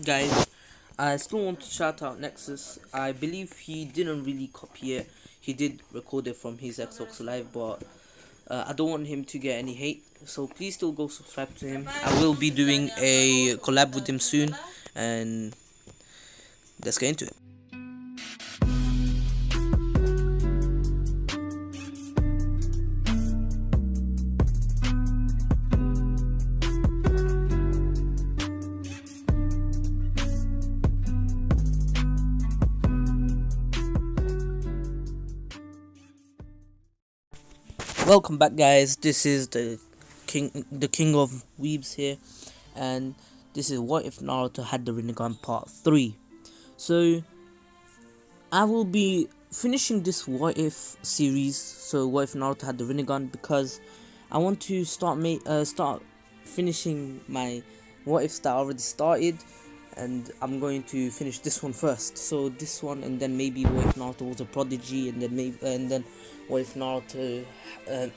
Guys, I still want to shout out Nexus. I believe he didn't really copy it. He did record it from his Xbox Live, but I don't want him to get any hate. So please still go subscribe to him. I will be doing a collab with him soon, and let's get into it. Welcome back, guys. This is the king of weebs here, and this is what if Naruto had the rinnegan part 3. So I will be finishing this what if series. So what if Naruto had the rinnegan, because I want to start finishing my what ifs that I already started, and I'm going to finish this one first. So this one, and then maybe what if Naruto was a prodigy, and then what if Naruto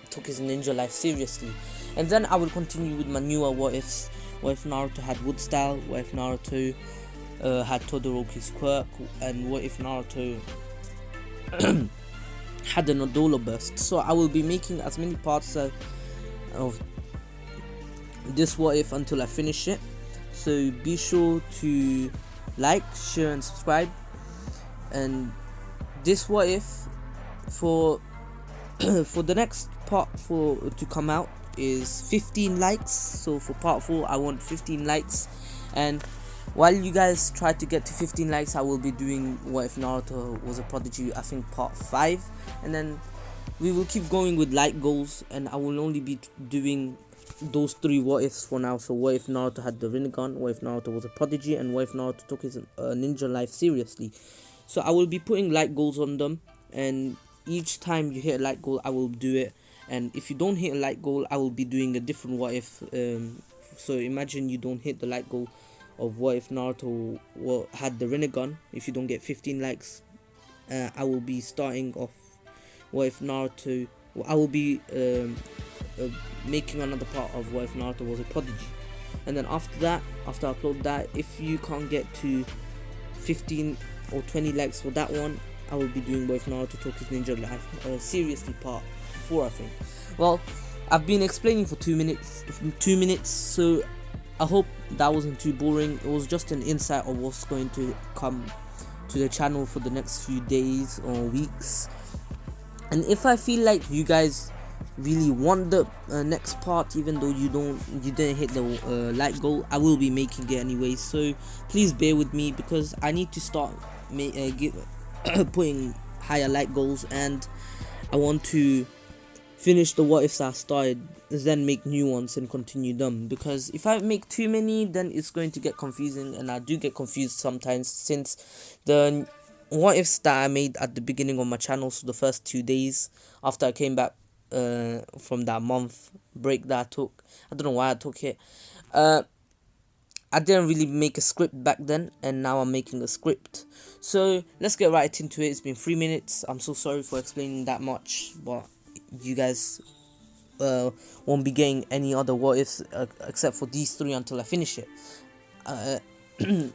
took his ninja life seriously, and then I will continue with my newer what ifs. What if Naruto had wood style? What if Naruto had Todoroki's quirk? And what if Naruto had an Odolo burst? So I will be making as many parts of this what if until I finish it. So be sure to like, share and subscribe. And this what if for for the next part to come out is 15 likes. So for part 4 I want 15 likes, and while you guys try to get to 15 likes, I will be doing what if Naruto was a prodigy, I think part 5, and then we will keep going with like goals, and I will only be doing those 3 what ifs for now. So what if Naruto had the rinnegan, what if Naruto was a prodigy, and what if Naruto took his ninja life seriously. So I will be putting like goals on them, and each time you hit a like goal I will do it, and if you don't hit a like goal I will be doing a different what if. So imagine you don't hit the like goal of what if Naruto had the rinnegan. If you don't get 15 likes, I will be starting off what if Naruto. I will be making another part of what if Naruto was a prodigy, and then after that, after I upload that, if you can't get to 15 or 20 likes for that one, I will be doing what if Naruto took his ninja life seriously part 4, I think. Well, I've been explaining for 2 minutes, so I hope that wasn't too boring. It was just an insight of what's going to come to the channel for the next few days or weeks. And if I feel like you guys really want the next part, even though you didn't hit the like goal, I will be making it anyway. So please bear with me, because I need to start putting higher like goals, and I want to finish the what ifs I started, then make new ones and continue them. Because if I make too many, then it's going to get confusing, and I do get confused sometimes, since the what ifs that I made at the beginning of my channel, so the first 2 days after I came back from that month break that I took. I don't know why I took it. I didn't really make a script back then, and now I'm making a script. So let's get right into it. It's been 3 minutes. I'm so sorry for explaining that much, but you guys won't be getting any other what ifs except for these 3 until I finish it.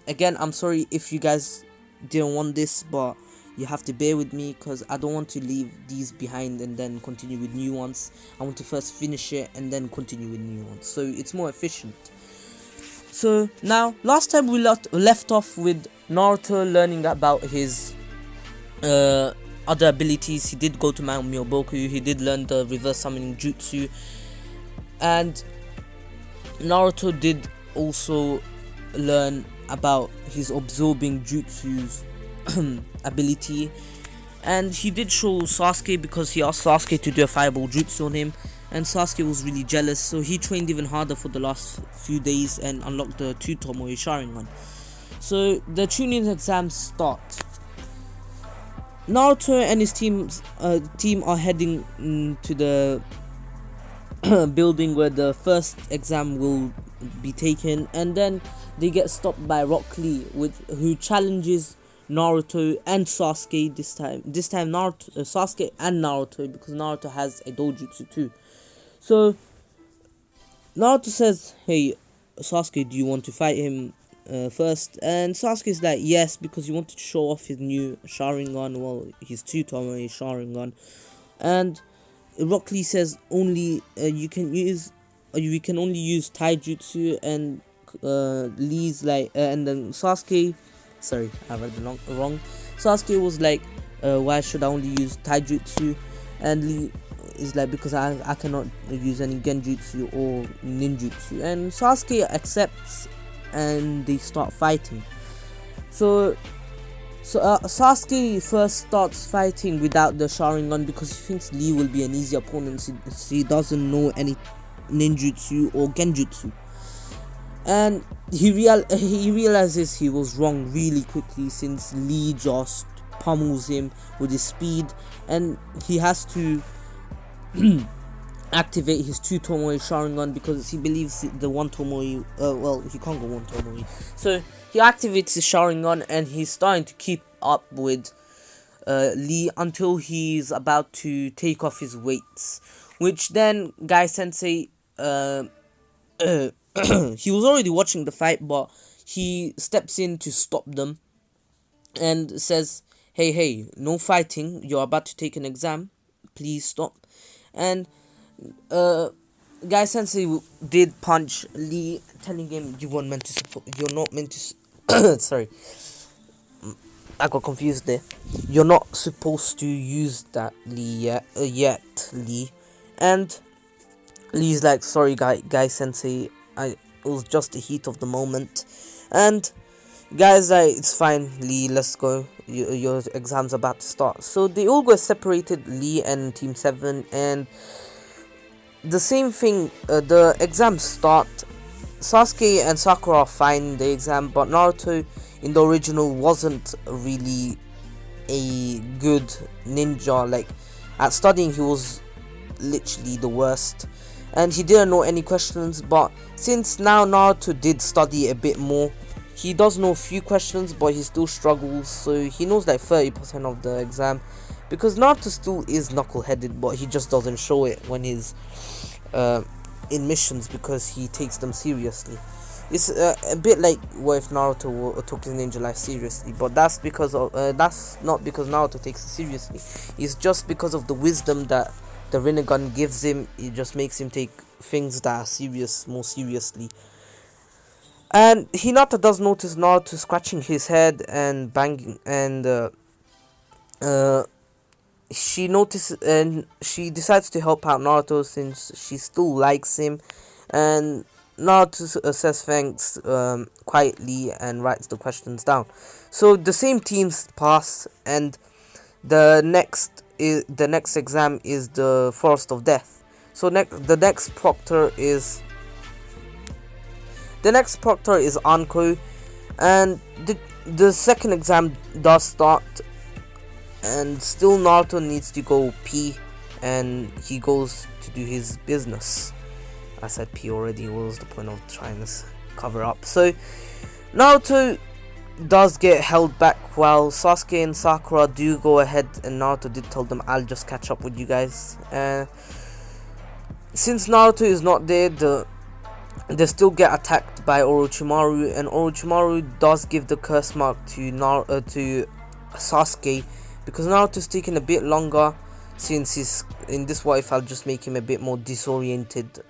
Again, I'm sorry if you guys didn't want this, but you have to bear with me, because I don't want to leave these behind and then continue with new ones. I want to first finish it and then continue with new ones, so it's more efficient. So now, last time we left off with Naruto learning about his other abilities. He did go to Mount Myoboku, he did learn the reverse summoning jutsu, and Naruto did also learn about his absorbing jutsu's ability, and he did show Sasuke, because he asked Sasuke to do a fireball jutsu on him, and Sasuke was really jealous, so he trained even harder for the last few days and unlocked the 2 Tomoe Sharingan. So the Chunin exams start. Naruto and his team are heading to the building where the first exam will be taken, and then they get stopped by Rock Lee, who challenges Naruto and Sasuke this time. This time Sasuke and Naruto, because Naruto has a dojutsu too. So Naruto says, "Hey Sasuke, do you want to fight him?" first, and Sasuke's like yes, because he wanted to show off his new Sharingan, well, his two Tomoe Sharingan. And Rock Lee says only you can only use taijutsu, and Lee's like and then Sasuke, sorry, I read the wrong. Sasuke was like, why should I only use taijutsu? And Lee is like, because I cannot use any genjutsu or ninjutsu. And Sasuke accepts, and they start fighting. So Sasuke first starts fighting without the Sharingan because he thinks Lee will be an easy opponent since he doesn't know any ninjutsu or genjutsu. And he realizes he was wrong really quickly, since Lee just pummels him with his speed, and he has to activate his two Tomoe Sharingan because he believes the one Tomoe, well, he can't go one Tomoe. So he activates his Sharingan, and he's starting to keep up with Lee until he's about to take off his weights, which then Guy Sensei he was already watching the fight, but he steps in to stop them and says, hey, no fighting, you're about to take an exam, please stop. And Guy Sensei did punch Lee, telling him you're not meant to sorry, I got confused there. You're not supposed to use that, Lee, yet, Lee. And Lee's like, sorry, Guy Sensei, it was just the heat of the moment. And Guy's like, it's fine, Lee, let's go. Your exam's about to start. So they all go separated, Lee and Team 7, and the same thing, the exams start. Sasuke and Sakura are fine in the exam, but Naruto in the original wasn't really a good ninja. Like, at studying he was literally the worst, and he didn't know any questions. But since now Naruto did study a bit more, he does know a few questions, but he still struggles. So he knows like 30% of the exam, because Naruto still is knuckleheaded, but he just doesn't show it when he's in missions, because he takes them seriously. It's a bit like what if Naruto took his ninja life seriously, but that's not because Naruto takes it seriously. It's just because of the wisdom that the rinnegan gives him. It just makes him take things that are serious more seriously. And Hinata does notice Naruto scratching his head and banging, and she notices, and she decides to help out Naruto since she still likes him. And Naruto says thanks quietly and writes the questions down. So the same teams pass, and the next exam is the Forest of Death. So the next proctor is Anko, and the second exam does start, and still Naruto needs to go pee, and he goes to do his business. I said pee already. What was the point of trying to cover up? So Naruto does get held back while Sasuke and Sakura do go ahead, and Naruto did tell them, I'll just catch up with you guys. Since Naruto is not there, they still get attacked by Orochimaru, and Orochimaru does give the curse mark to Sasuke, because Naruto's taking a bit longer. Since he's in this, what if I'll just make him a bit more disorientated,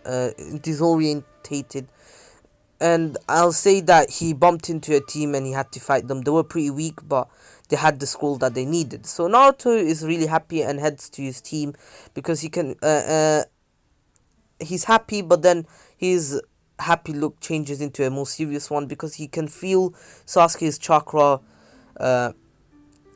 and I'll say that he bumped into a team and he had to fight them. They were pretty weak, but they had the scroll that they needed. So Naruto is really happy and heads to his team, because he can he's happy, but then his happy look changes into a more serious one, because he can feel Sasuke's chakra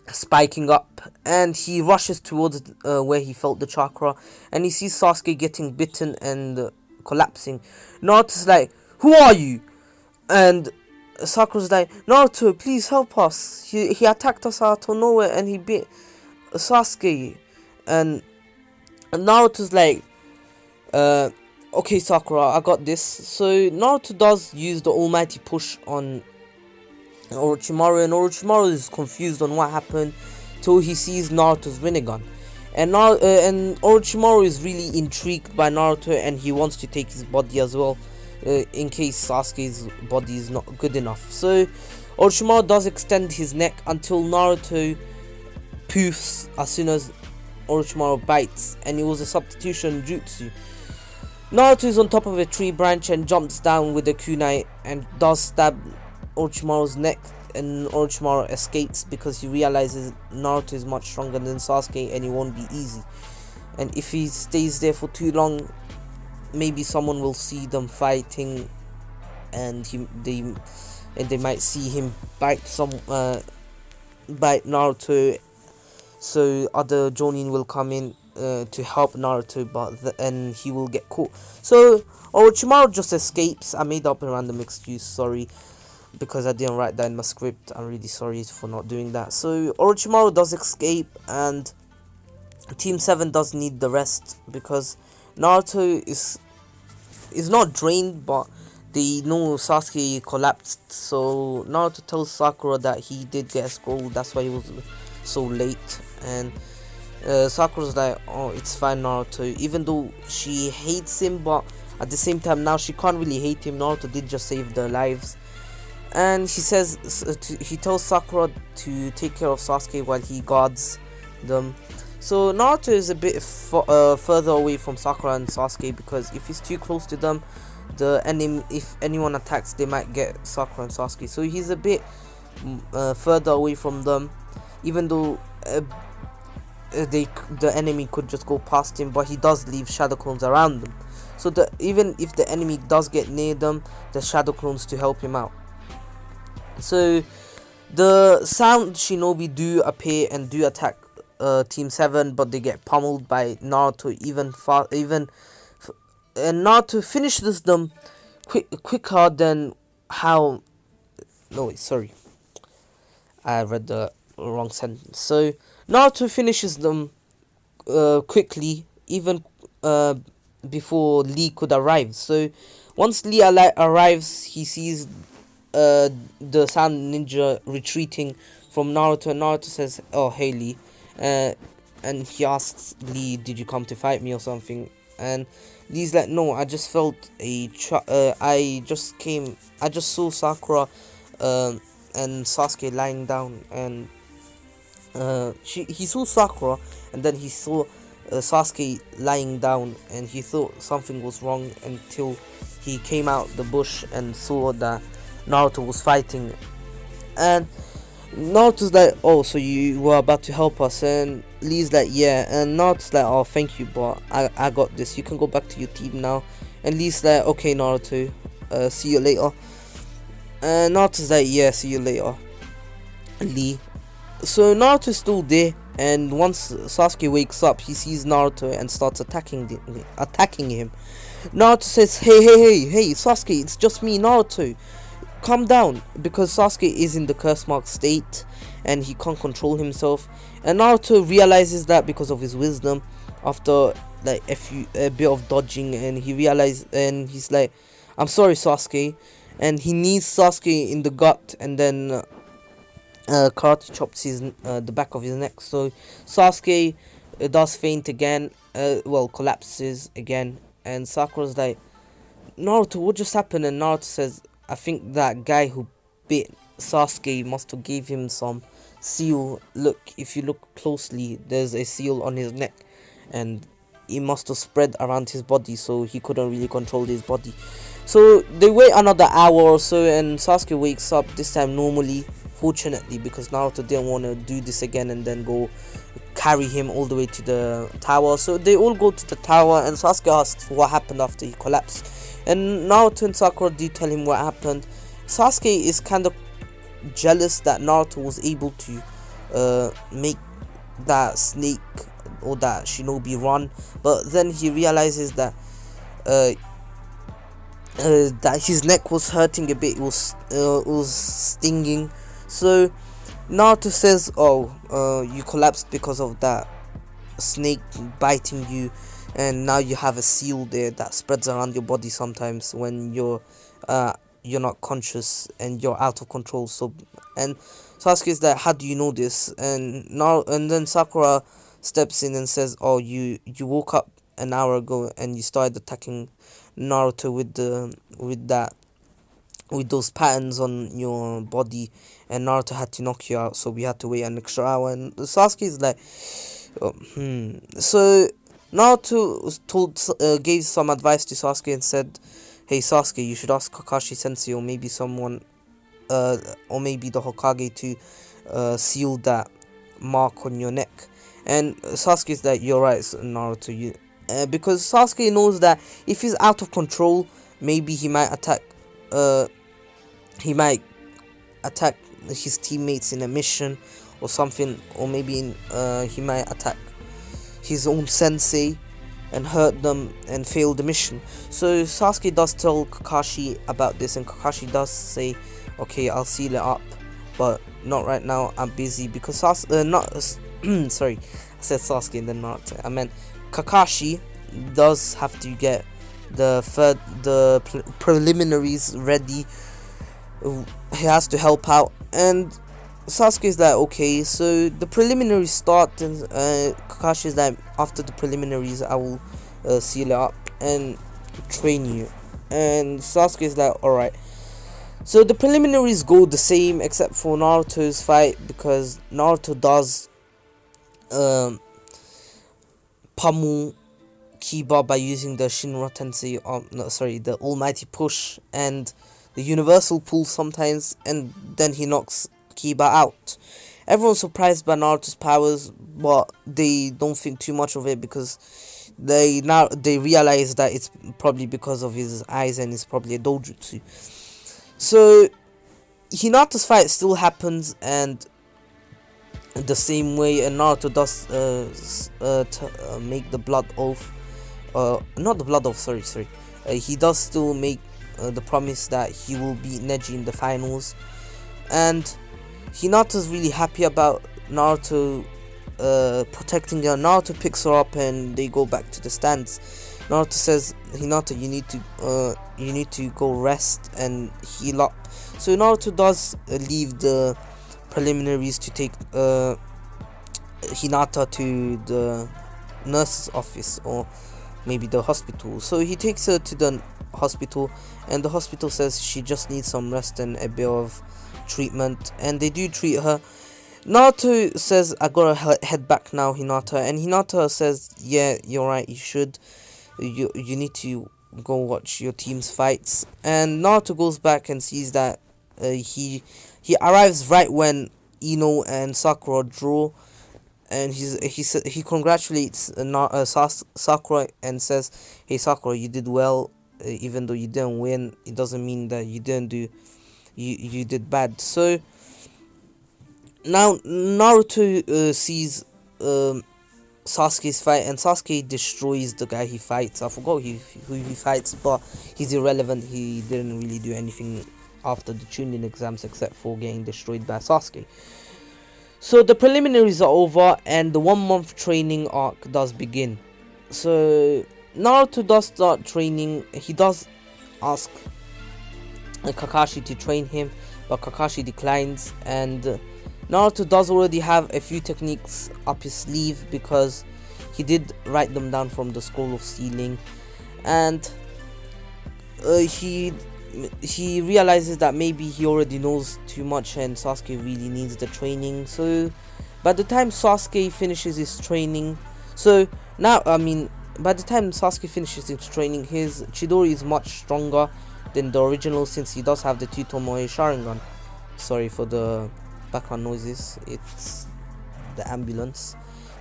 spiking up, and he rushes towards where he felt the chakra, and he sees Sasuke getting bitten and collapsing. Naruto's like, who are you? And Sakura's like, Naruto, please help us. He attacked us out of nowhere and he bit Sasuke. And Naruto's like, okay Sakura, I got this. So Naruto does use the almighty push on Orochimaru, and Orochimaru is confused on what happened till he sees Naruto's rinnegan. And Orochimaru is really intrigued by Naruto, and he wants to take his body as well. in case Sasuke's body is not good enough. So Orochimaru does extend his neck until Naruto poofs as soon as Orochimaru bites, and it was a substitution jutsu. Naruto is on top of a tree branch and jumps down with a kunai and does stab Orochimaru's neck, and Orochimaru escapes because he realizes Naruto is much stronger than Sasuke and it won't be easy. And if he stays there for too long, maybe someone will see them fighting, and they might see him bite Naruto. So other Jonin will come in to help Naruto, and he will get caught. So Orochimaru just escapes. I made up a random excuse, sorry, because I didn't write that in my script. I'm really sorry for not doing that. So Orochimaru does escape, and Team 7 does need the rest because Naruto is not drained, but they know Sasuke collapsed. So Naruto tells Sakura that he did get a scroll, that's why he was so late. And Sakura's like, oh, it's fine, Naruto, even though she hates him, but at the same time now she can't really hate him. Naruto did just save their lives. And he tells Sakura to take care of Sasuke while he guards them. So Naruto is a bit further away from Sakura and Sasuke, because if he's too close to them, if anyone attacks, they might get Sakura and Sasuke. So he's a bit further away from them, even though the enemy could just go past him, but he does leave shadow clones around them. So even if the enemy does get near them, the shadow clones to help him out. So the sound shinobi do appear and do attack Team 7, but they get pummeled by Naruto and Naruto finishes them quicker than how. No, wait, sorry, I read the wrong sentence. So Naruto finishes them quickly, even before Lee could arrive. So once Lee arrives, he sees the Sand Ninja retreating from Naruto, and Naruto says, "Oh, hey Lee," and he asks Lee, "Did you come to fight me or something?" And Lee's like, "No, I just felt I just saw Sakura and Sasuke lying down, and he saw Sakura, and then he saw Sasuke lying down, and he thought something was wrong until he came out the bush and saw that Naruto was fighting." And Naruto's like, "Oh, so you were about to help us?" And Lee's like, "Yeah." And Naruto's like, "Oh, thank you, but I got this. You can go back to your team now." And Lee's like, "Okay, Naruto, see you later." And Naruto's like, "Yeah, see you later, Lee." So Naruto's still there, and once Sasuke wakes up, he sees Naruto and starts attacking him. Naruto says, Hey, Sasuke, it's just me, Naruto. Calm down," because Sasuke is in the curse mark state and he can't control himself. And Naruto realizes that because of his wisdom after like a bit of dodging, and he's like, "I'm sorry, Sasuke," and he knees Sasuke in the gut, and then karate chops the back of his neck. So Sasuke does faint again, collapses again, and Sakura's like, "Naruto, what just happened?" And Naruto says, "I think that guy who bit Sasuke must have gave him some seal. Look, if you look closely, there's a seal on his neck, and it must have spread around his body, so he couldn't really control his body." So they wait another hour or so, and Sasuke wakes up, this time normally, fortunately, because Naruto didn't want to do this again and then go carry him all the way to the tower. So they all go to the tower, and Sasuke asks what happened after he collapsed, and Naruto and Sakura do tell him what happened. Sasuke is kind of jealous that Naruto was able to make that snake or that shinobi run, but then he realizes that that his neck was hurting a bit. It was stinging. So Naruto says, "Oh, you collapsed because of that snake biting you, and now you have a seal there that spreads around your body sometimes when you're not conscious and you're out of control." So, and Sasuke's like, "How do you know this?" And then Sakura steps in and says, "Oh, you woke up an hour ago and you started attacking Naruto with those patterns on your body, and Naruto had to knock you out, so we had to wait an extra hour. And Sasuke is like, So Naruto gave some advice to Sasuke and said, "Hey Sasuke, you should ask Kakashi Sensei or maybe someone, or maybe the Hokage to seal that mark on your neck." And Sasuke is like, "You're right, Naruto. Because Sasuke knows that if he's out of control, maybe he might attack. He might attack his teammates in a mission or something, or maybe he might attack his own sensei and hurt them and fail the mission." So Sasuke does tell Kakashi about this, and Kakashi does say, "Okay, I'll seal it up, but not right now. I'm busy." Because sorry, I said Sasuke and then Naruto. I meant Kakashi does have to get the preliminaries ready. He has to help out, and Sasuke is like, "Okay." So the preliminaries start, and Kakashi is like, "After the preliminaries, I will seal it up and train you." And Sasuke is like, "Alright." So the preliminaries go the same except for Naruto's fight, because Naruto does pummel Kiba by using the Shinra Tensei, the Almighty Push and the Universal Pull sometimes, and then he knocks Kiba out. Everyone's surprised by Naruto's powers, but they don't think too much of it, because they realize that it's probably because of his eyes, and it's probably a dojutsu. So Hinata's fight still happens, and the same way, and Naruto does make the blood oath, not the blood oath, sorry, he does still make the promise that he will beat Neji in the finals, and Hinata's really happy about Naruto protecting her. Naruto picks her up and they go back to the stands. Naruto says, "Hinata, you need to go rest and heal up." So Naruto does leave the preliminaries to take Hinata to the nurse's office, or maybe the hospital. So he takes her to the hospital, and the hospital says she just needs some rest and a bit of treatment, and they do treat her. Naruto says, "I gotta head back now, Hinata," and Hinata says, "Yeah, you're right, you should. You need to go watch your team's fights." And Naruto goes back and sees that he arrives right when Ino and Sakura draw, and he congratulates Sakura and says, "Hey Sakura, you did well. Even though you didn't win, it doesn't mean that you did bad." So now Naruto sees Sasuke's fight, and Sasuke destroys the guy he fights. I forgot who he fights, but he's irrelevant. He didn't really do anything after the Chunin exams except for getting destroyed by Sasuke. So the preliminaries are over, and the 1-month training arc does begin. So Naruto does start training. He does ask Kakashi to train him, but Kakashi declines, and Naruto does already have a few techniques up his sleeve, because he did write them down from the Scroll of Sealing, and he realizes that maybe he already knows too much and Sasuke really needs the training. So by the time Sasuke finishes his training, by the time Sasuke finishes his training, his Chidori is much stronger than the original, since he does have the 2 Tomoe Sharingan. Sorry for the background noises, it's the ambulance.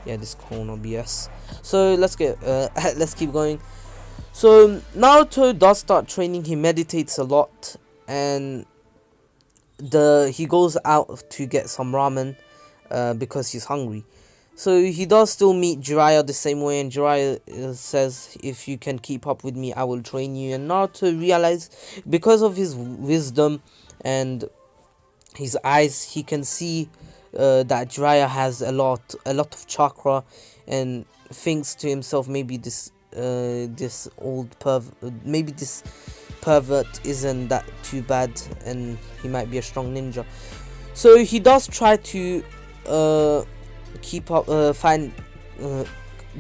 Yeah, this corner BS. So let's keep going. So Naruto does start training. He meditates a lot, and he goes out to get some ramen because he's hungry. So he does still meet Jiraiya the same way, and Jiraiya says, "If you can keep up with me, I will train you." And Naruto realizes, because of his wisdom and his eyes, he can see that Jiraiya has a lot of chakra, and thinks to himself, maybe this pervert isn't that too bad, and he might be a strong ninja. So he does try to find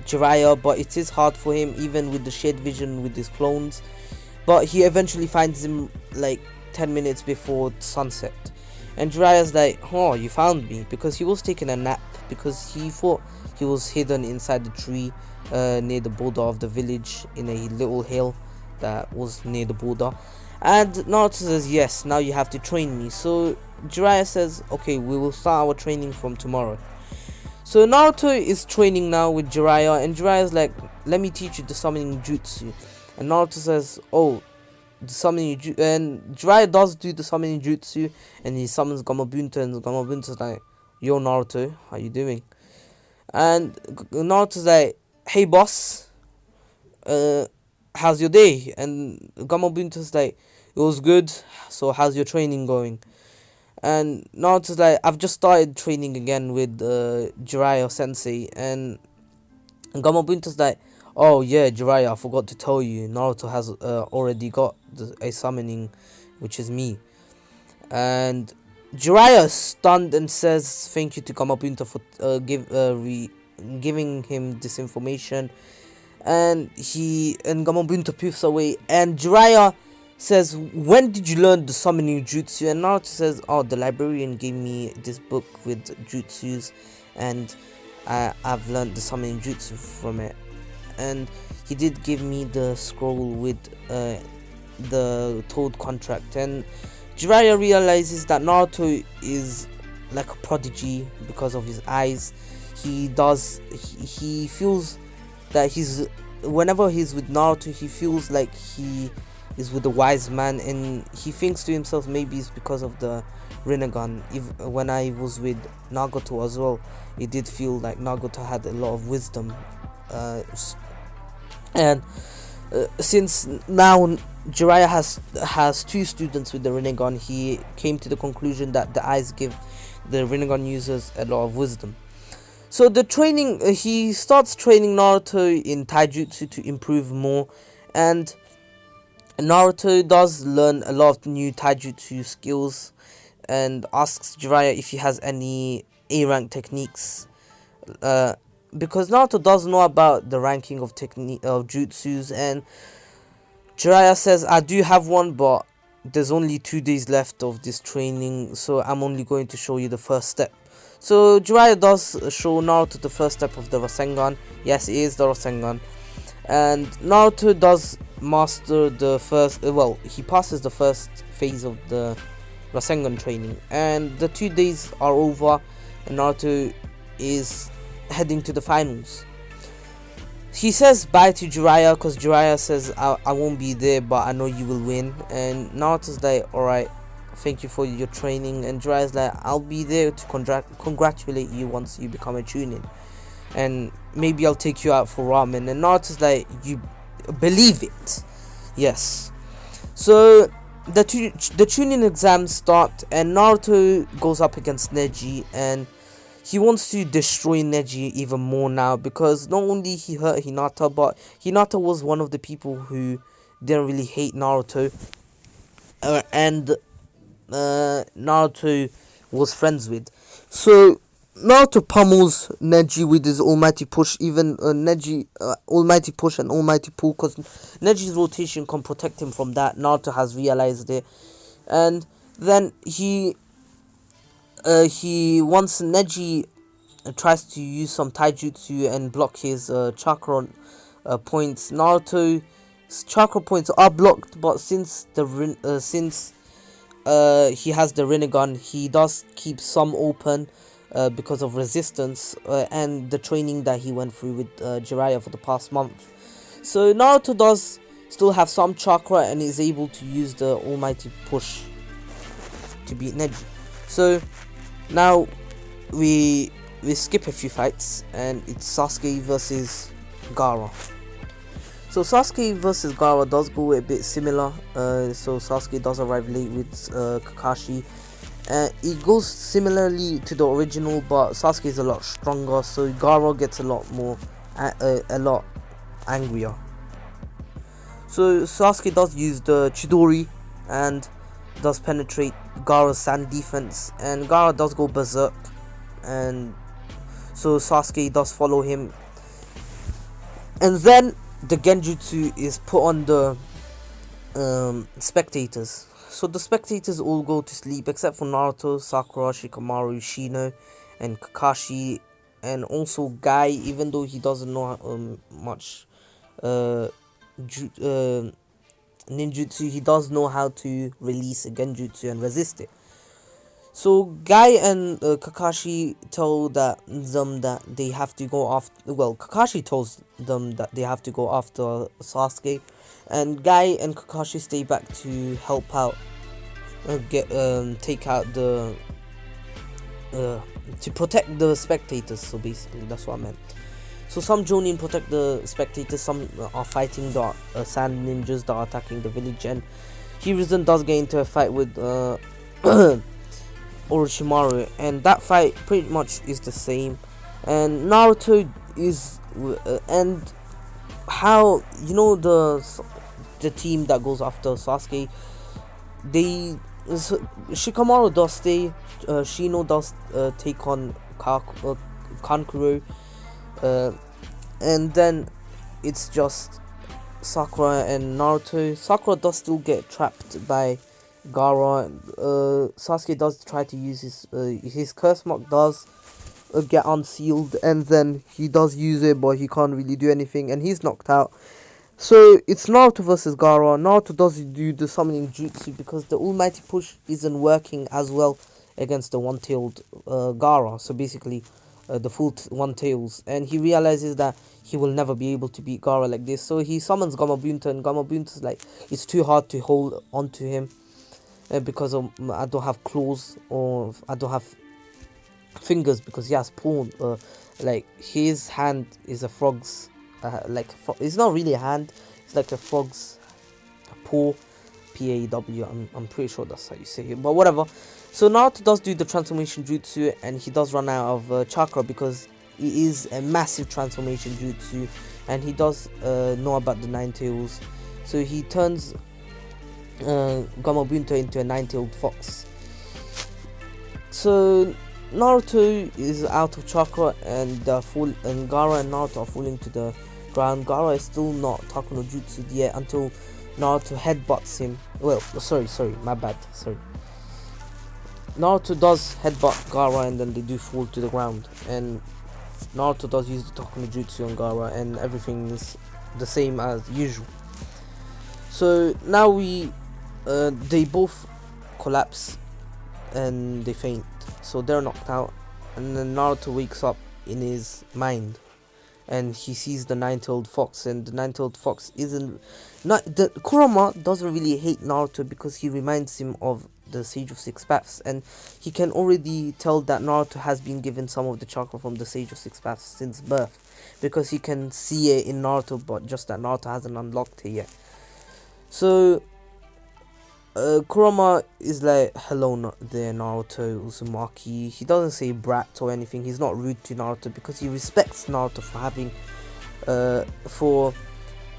Jiraiya, but it is hard for him, even with the shared vision with his clones. but he eventually finds him like 10 minutes before sunset. And Jiraiya's like, oh, you found me, because he was taking a nap, because he thought he was hidden inside the tree near the border of the village, in a little hill that was near the border. And Naruto says, yes, now you have to train me. So Jiraiya says, okay, we will start our training from tomorrow. So Naruto is training now with Jiraiya, and Jiraiya's like, let me teach you the summoning jutsu. And Naruto says, oh, the summoning jutsu. And Jiraiya does do the summoning jutsu, and he summons Gamabunta, and Gamabunta's like, yo Naruto, how you doing? And Naruto's like, hey boss, how's your day? And Gamabunta's like, it was good, so how's your training going? And Naruto's like, I've just started training again with Jiraiya sensei. And Gamabunta's like, oh yeah, Jiraiya, I forgot to tell you, Naruto has already got a summoning, which is me. And Jiraiya is stunned and says thank you to Gamabunta for giving him this information. And Gamabunta poofs away, and Jiraiya says, when did you learn the summoning jutsu? And Naruto says, oh, the librarian gave me this book with jutsus, and I've learned the summoning jutsu from it. And he did give me the scroll with the toad contract. And Jiraiya realizes that Naruto is like a prodigy because of his eyes. He feels that whenever he's with Naruto, he feels like he is with a wise man, and he thinks to himself, maybe it's because of the rinnegan. When I was with Nagato as well, it did feel like Nagato had a lot of wisdom, and since now Jiraiya has 2 students with the rinnegan, he came to the conclusion that the eyes give the rinnegan users a lot of wisdom. So the training, he starts training Naruto in taijutsu to improve more, and Naruto does learn a lot of new taijutsu skills, and asks Jiraiya if he has any A-rank techniques, because Naruto does know about the ranking of jutsus, and Jiraiya says, I do have one, but there's only 2 days left of this training, so I'm only going to show you the first step. So Jiraiya does show Naruto the first step of the Rasengan. Yes, it is the Rasengan. And Naruto does master the first, he passes the first phase of the Rasengan training. And the 2 days are over, and Naruto is heading to the finals. He says bye to Jiraiya, because Jiraiya says, I won't be there, but I know you will win. And Naruto's like, alright, thank you for your training. And Jiraiya's like, I'll be there to congratulate you once you become a Chunin, and maybe I'll take you out for ramen. And Naruto's like, you believe it? Yes. So the Chunin exams start, and Naruto goes up against Neji, and he wants to destroy Neji even more now, because not only he hurt Hinata, but Hinata was one of the people who didn't really hate Naruto, and Naruto was friends with. So Naruto pummels Neji with his almighty push, even Neji almighty push and almighty pull, because Neji's rotation can protect him from that. Naruto has realized it, and then he once Neji tries to use some taijutsu and block his chakra points, Naruto's chakra points are blocked, but since he has the rinnegan, he does keep some open because of resistance and the training that he went through with Jiraiya for the past month. So Naruto does still have some chakra and is able to use the almighty push to beat Neji. So now we skip a few fights, and it's Sasuke versus Gaara. So Sasuke versus Gaara does go a bit similar. So Sasuke does arrive late with Kakashi. It goes similarly to the original, but Sasuke is a lot stronger, so Gaara gets a lot angrier. So Sasuke does use the Chidori and does penetrate Gaara's sand defense, and Gaara does go berserk, and so Sasuke does follow him, and then the Genjutsu is put on the spectators. So the spectators all go to sleep except for Naruto, Sakura, Shikamaru, Shino, and Kakashi, and also Guy, even though he doesn't know much uh, ninjutsu, he does know how to release a genjutsu and resist it. So Guy and Kakashi told them that they have to go after. Well, Kakashi tells them that they have to go after Sasuke, and Guy and Kakashi stay back to help out, take out the to protect the spectators. So basically, that's what I meant. So some Jonin protect the spectators, some are fighting the sand ninjas that are attacking the village, and Hiruzen does get into a fight with Orochimaru, and that fight pretty much is the same. And Naruto is and how, you know, the team that goes after Sasuke, they Shikamaru does stay, Shino does take on Kankuro, and then it's just Sakura and Naruto. Sakura does still get trapped by Gaara. Sasuke does try to use his curse mark does get unsealed, and then he does use it, but he can't really do anything, and he's knocked out. So it's Naruto versus Gaara. Naruto does do the summoning jutsu because the Almighty Push isn't working as well against the one-tailed Gaara. So basically, the full one tails, and he realizes that he will never be able to beat Gaara like this. So he summons Gamabunta, and Gamabunta's like, it's too hard to hold onto him because I don't have claws, or I don't have fingers, because he has pawn. Like his hand is a frog's, it's not really a hand, it's like a frog's paw, Paw. I'm pretty sure that's how you say it, but whatever. So Naruto does do the transformation jutsu, and he does run out of chakra because it is a massive transformation jutsu, and he does know about the nine tails. So he turns Gamabunta into a nine-tailed fox. So Naruto is out of chakra, and Gaara and Naruto are falling to the ground. Gaara is still not Takuno Jutsu yet until Naruto headbutts him. Well, sorry, my bad. Sorry. Naruto does headbutt Gaara, and then they do fall to the ground. And Naruto does use the Takuno Jutsu on Gaara, and everything is the same as usual. So now they both collapse and they faint. So they're knocked out, and then Naruto wakes up in his mind, and he sees the nine-tailed fox, and the nine-tailed fox Kurama doesn't really hate Naruto because he reminds him of the Sage of Six Paths, and he can already tell that Naruto has been given some of the chakra from the Sage of Six Paths since birth, because he can see it in Naruto, but just that Naruto hasn't unlocked it yet. So Kurama is like, hello there, Naruto Uzumaki. He doesn't say brat or anything. He's not rude to Naruto because he respects Naruto for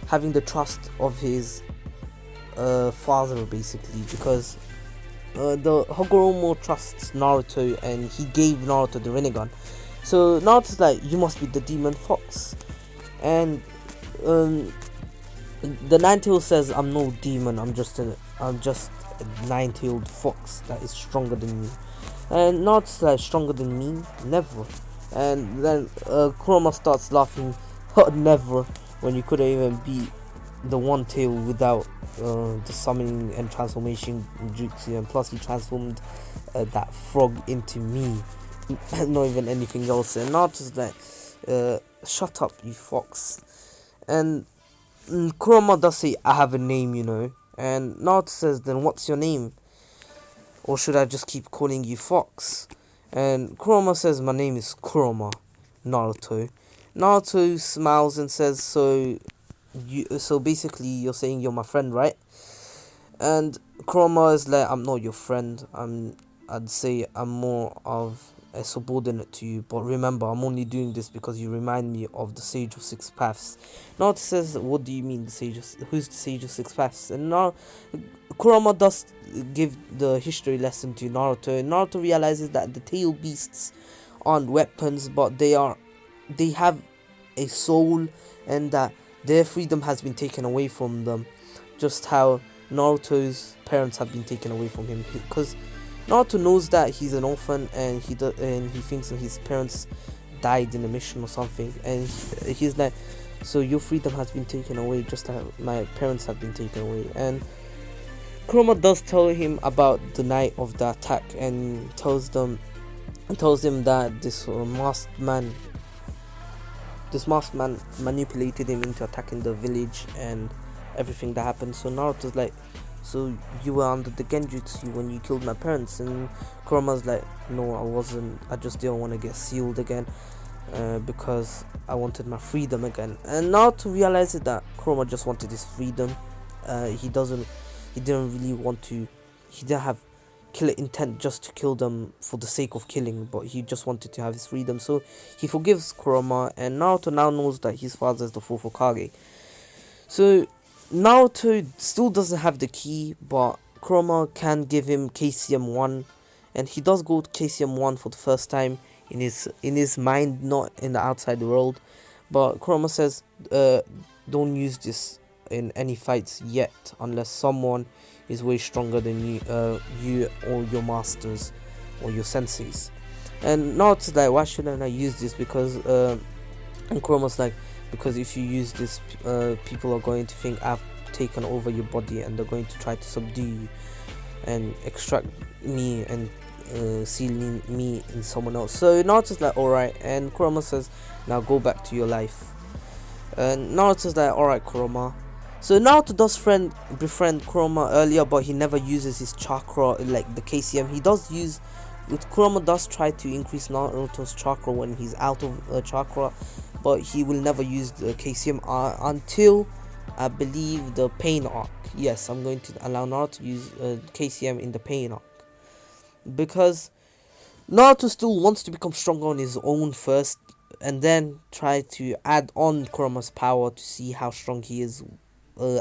having the trust of his father, basically, because the Hagoromo trusts Naruto, and he gave Naruto the rinnegan. So Naruto's like, you must be the demon fox, and the nine-tailed says, I'm no demon, I'm just a nine-tailed fox that is stronger than me. And Naruto's like, stronger than me? Never. And then Kurama starts laughing, never, when you couldn't even beat the one tail without the summoning and transformation jutsu, and plus he transformed that frog into me, not even anything else. And Naruto's like, shut up, you fox. And Kurama does say, I have a name, you know. And Naruto says, then what's your name? Or should I just keep calling you Fox? And Kurama says, my name is Kurama, Naruto. Naruto smiles and says, so basically you're saying you're my friend, right? And Kurama is like, I'm not your friend. I'd say I'm more of a subordinate to you, but remember, I'm only doing this because you remind me of the Sage of Six Paths. Naruto says, what do you mean who's the Sage of Six Paths? And now Kurama does give the history lesson to Naruto, and Naruto realizes that the tail beasts aren't weapons, but they have a soul, and that their freedom has been taken away from them, just how Naruto's parents have been taken away from him, because Naruto knows that he's an orphan, and he thinks that his parents died in a mission or something, and he's like, so your freedom has been taken away just like my parents have been taken away. And Kurama does tell him about the night of the attack, and tells him that this masked man manipulated him into attacking the village and everything that happened. So Naruto's like, so you were under the genjutsu when you killed my parents? And Kurama's like, no, I wasn't, I just didn't want to get sealed again, because I wanted my freedom again. And Naruto realizes that Kurama just wanted his freedom. He didn't really want to, he didn't have killer intent just to kill them for the sake of killing, but he just wanted to have his freedom. So he forgives Kurama, and Naruto now knows that his father is the fourth Hokage. So Naruto still doesn't have the key, but Kurama can give him KCM 1, and he does go to KCM 1 for the first time in his mind, not in the outside world. But Kurama says, don't use this in any fights yet, unless someone is way stronger than you or your masters or your senseis. And Naruto's like, why shouldn't I use this? Because and Kurama's like, because if you use this, people are going to think I've taken over your body, and they're going to try to subdue you and extract me and seal me in someone else. So Naruto's like, alright, and Kurama says, now go back to your life. And Naruto's like, alright, Kurama. So Naruto does befriend Kurama earlier, but he never uses his chakra like the KCM. He does use, Kurama does try to increase Naruto's chakra when he's out of chakra, but he will never use the KCM until I believe the pain arc. Yes, I'm going to allow Naruto to use KCM in the pain arc, because Naruto still wants to become stronger on his own first, and then try to add on Kurama's power to see how strong he is,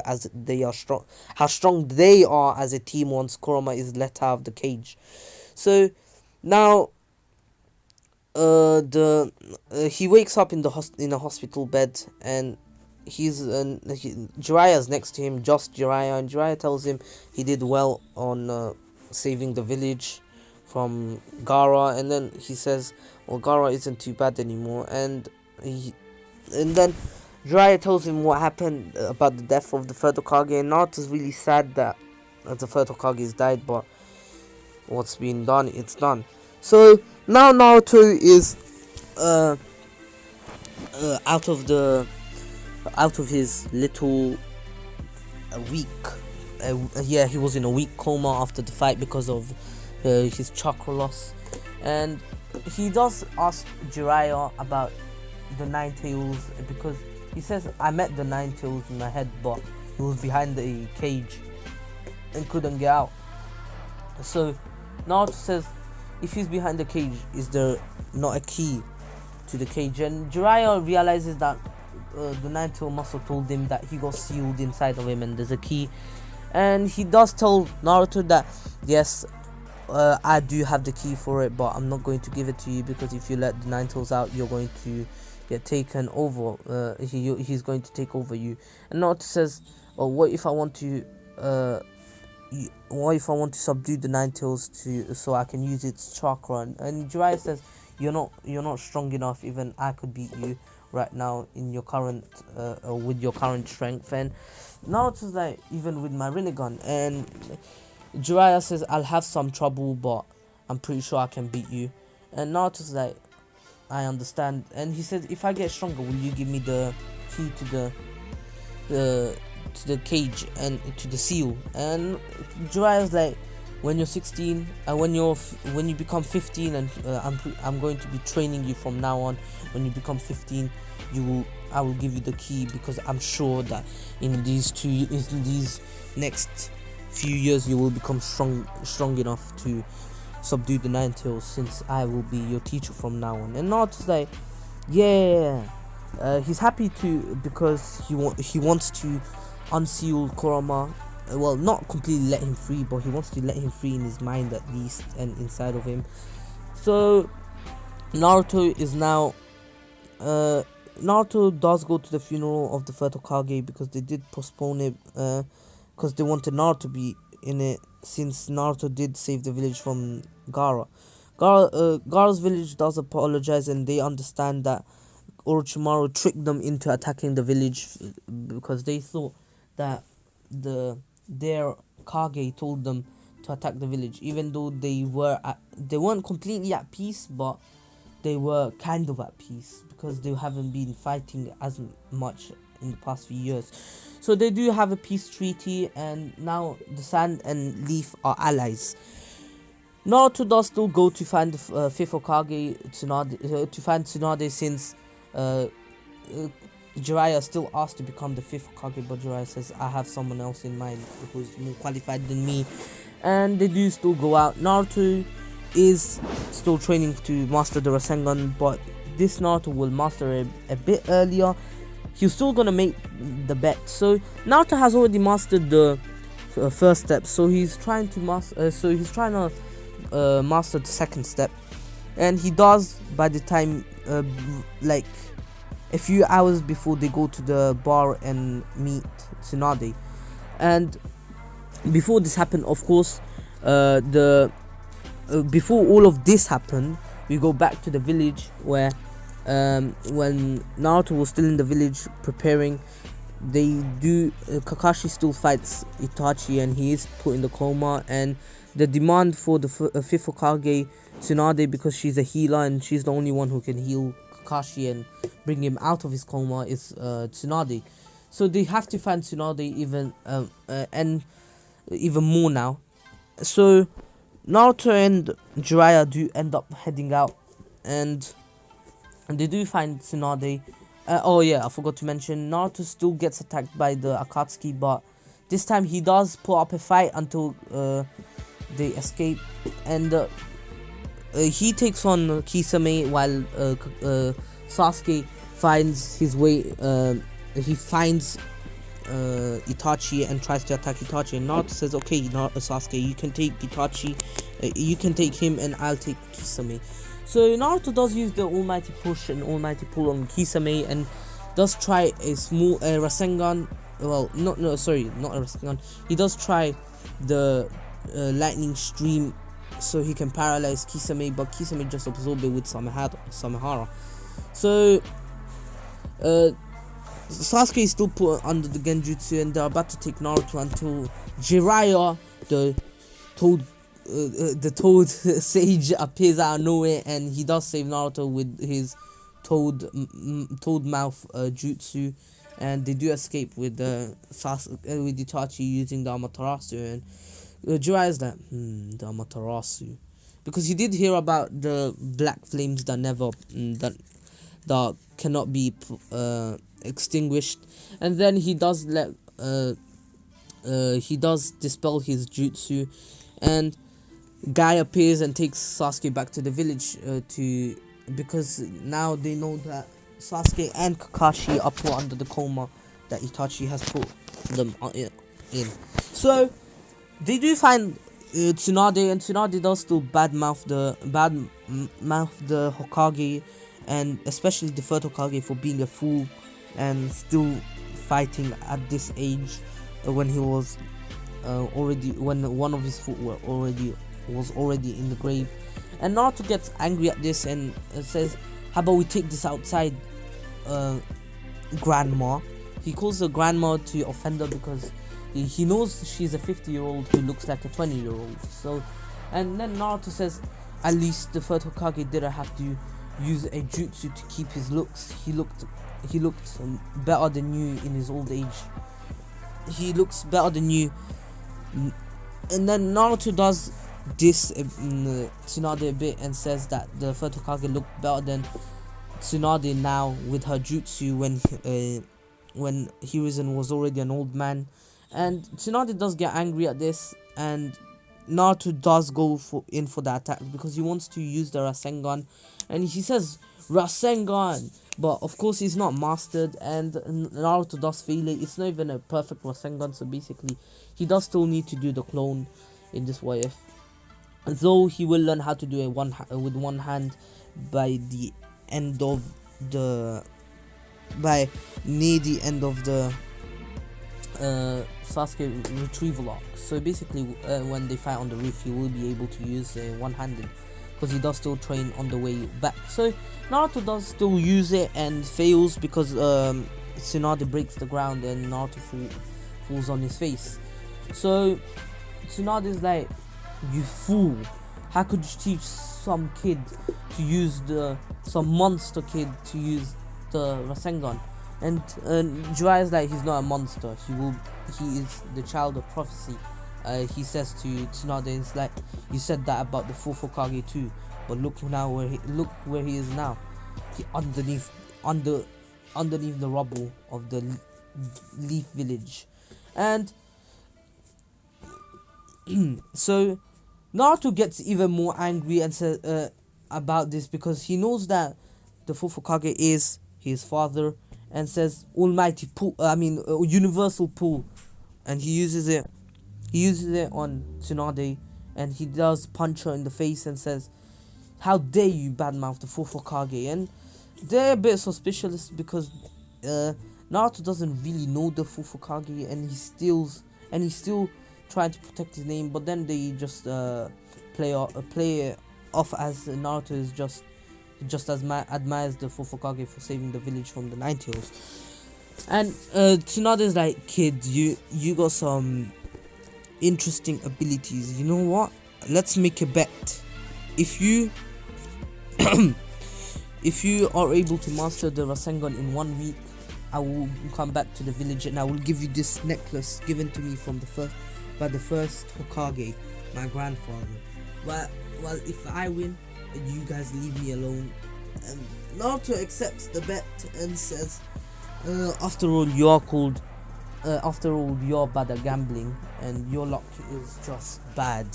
as they are strong, how strong they are as a team once Kurama is let out of the cage. So now he wakes up in a hospital bed, and Jiraiya's next to him, just Jiraiya, and Jiraiya tells him he did well on saving the village from Gaara, and then he says, well, Gaara isn't too bad anymore, and then Jiraiya tells him what happened about the death of the third Hokage, and Naruto's really sad that the third Hokage has died, but what's been done, it's done. So now Naruto is out of his little week. He was in a weak coma after the fight because of his chakra loss, and he does ask Jiraiya about the Nine Tails, because he says, I met the Nine Tails in my head, but he was behind the cage and couldn't get out. So Naruto says, if he's behind the cage, is there not a key to the cage? And Jiraiya realizes that the Nine Tail must have told him that he got sealed inside of him and there's a key. And he does tell Naruto that, yes, I do have the key for it, but I'm not going to give it to you, because if you let the Nine Tails out, you're going to get taken over. He's going to take over you. And Naruto says, oh, what if I want to subdue the Nine Tails so I can use its chakra? And Jiraiya says, you're not strong enough. Even I could beat you right now in your current with your current strength. And Naruto's like, even with my rinnegan. And Jiraiya says, I'll have some trouble, but I'm pretty sure I can beat you. And Naruto's like, I understand. And he says, if I get stronger, will you give me the key to the cage and to the seal? And Jiraiya's like, when you're 16 and when you become 15, and I'm going to be training you from now on. When you become 15, I will give you the key, because I'm sure that in these next few years you will become strong enough to subdue the Nine Tails, since I will be your teacher from now on. And Naruto's like, yeah. He's happy to, because he wants to unseal Kurama. Well, not completely let him free, but he wants to let him free in his mind at least, and inside of him. So Naruto is now Naruto does go to the funeral of the third Hokage, because they did postpone it because they wanted Naruto to be in it, since Naruto did save the village from Gaara. Gaara's village does apologize, and they understand that Orochimaru tricked them into attacking the village because they thought that their Kage told them to attack the village, even though they weren't completely at peace, but they were kind of at peace because they haven't been fighting as much in the past few years. So they do have a peace treaty, and now the Sand and Leaf are allies. Naruto does still go to find the fifth Hokage, Tsunade, to find Tsunade, since Jiraiya still asked to become the fifth Hokage, but Jiraiya says, I have someone else in mind who's more qualified than me. And they do still go out. Naruto is still training to master the Rasengan, but this Naruto will master it a bit earlier. He's still gonna make the bet. So Naruto has already mastered the first step, so he's trying to master master the second step, and he does by the time like a few hours before they go to the bar and meet Tsunade. And before this happened, of course, before all of this happened, we go back to the village where when Naruto was still in the village preparing, Kakashi still fights Itachi, and he is put in the coma, and the demand for the fifth Hokage, Tsunade, because she's a healer and she's the only one who can heal Kakashi and bring him out of his coma, is Tsunade. So they have to find Tsunade even more now. So Naruto and Jiraiya do end up heading out, and they do find Tsunade. Oh yeah, I forgot to mention, Naruto still gets attacked by the Akatsuki, but this time he does put up a fight until they escape, and he takes on Kisame, while Sasuke finds his way. He finds Itachi and tries to attack Itachi, and Naruto says, okay, Sasuke, you can take Itachi, you can take him, and I'll take Kisame. So Naruto does use the almighty push and almighty pull on Kisame, and does try a small Rasengan. Well, not a Rasengan. He does try the lightning stream so he can paralyze Kisame, but Kisame just absorbs it with Samehara. So Sasuke is still put under the Genjutsu, and they're about to take Naruto until Jiraiya, the toad sage, appears out of nowhere, and he does save Naruto with his toad mouth jutsu, and they do escape with with Itachi using the Amaterasu. And Jiraiya's like, the Amaterasu, because he did hear about the black flames that never that cannot be extinguished, and then he does dispel his jutsu, and Guy appears and takes Sasuke back to the village because now they know that Sasuke and Kakashi are put under the coma that Itachi has put them in. So they do find Tsunade, and Tsunade does still badmouth the Hokage, and especially the third Hokage, for being a fool and still fighting at this age, when he was when one of his foot was already in the grave. And Naruto gets angry at this and says, how about we take this outside, grandma. He calls her grandma to offend her because he knows she's a 50-year-old who looks like a 20-year-old. So, and then Naruto says, at least the third Hokage didn't have to use a jutsu to keep his looks. He looked better than you in his old age. He looks better than you. And then Naruto does diss Tsunade a bit and says that the third Hokage looked better than Tsunade now with her jutsu when Hiruzen was already an old man. And Tsunade does get angry at this, and Naruto does go in for the attack because he wants to use the Rasengan, and he says Rasengan, but of course he's not mastered, and Naruto does feel it. It's not even a perfect Rasengan, so basically he does still need to do the clone in this what if, though he will learn how to do it with one hand by the end of the Sasuke retrieval arc. So basically, when they fight on the roof, he will be able to use one-handed, because he does still train on the way back. So Naruto does still use it and fails because Tsunade breaks the ground and Naruto falls on his face. So Tsunade is like, "You fool! How could you teach some kid to use some monster kid to use the Rasengan?" And Jiraiya is like, "He's not a monster. He is the child of prophecy." He says to Tsunade, "It's like, you said that about the fourth Hokage too, but look where he is now. He underneath the rubble of the Leaf Village." And so Naruto gets even more angry and says about this, because he knows that the fourth Hokage is his father, and says almighty pull, universal pull, and he uses it on Tsunade, and he does punch her in the face and says, "How dare you badmouth the fourth Hokage?" And they're a bit suspicious because Naruto doesn't really know the fourth Hokage, and he's still trying to protect his name, but then they just play it off as Naruto is just admires the fourth Hokage for saving the village from the Nine Tails. And Tsunade is like, "Kid, you got some interesting abilities. You know what? Let's make a bet. If you if you are able to master the Rasengan in 1 week, I will come back to the village and I will give you this necklace given to me by the first Hokage, my grandfather. Well, if I win, you guys leave me alone." And Naruto accepts the bet and says, after all, you're bad at gambling, and your luck is just bad."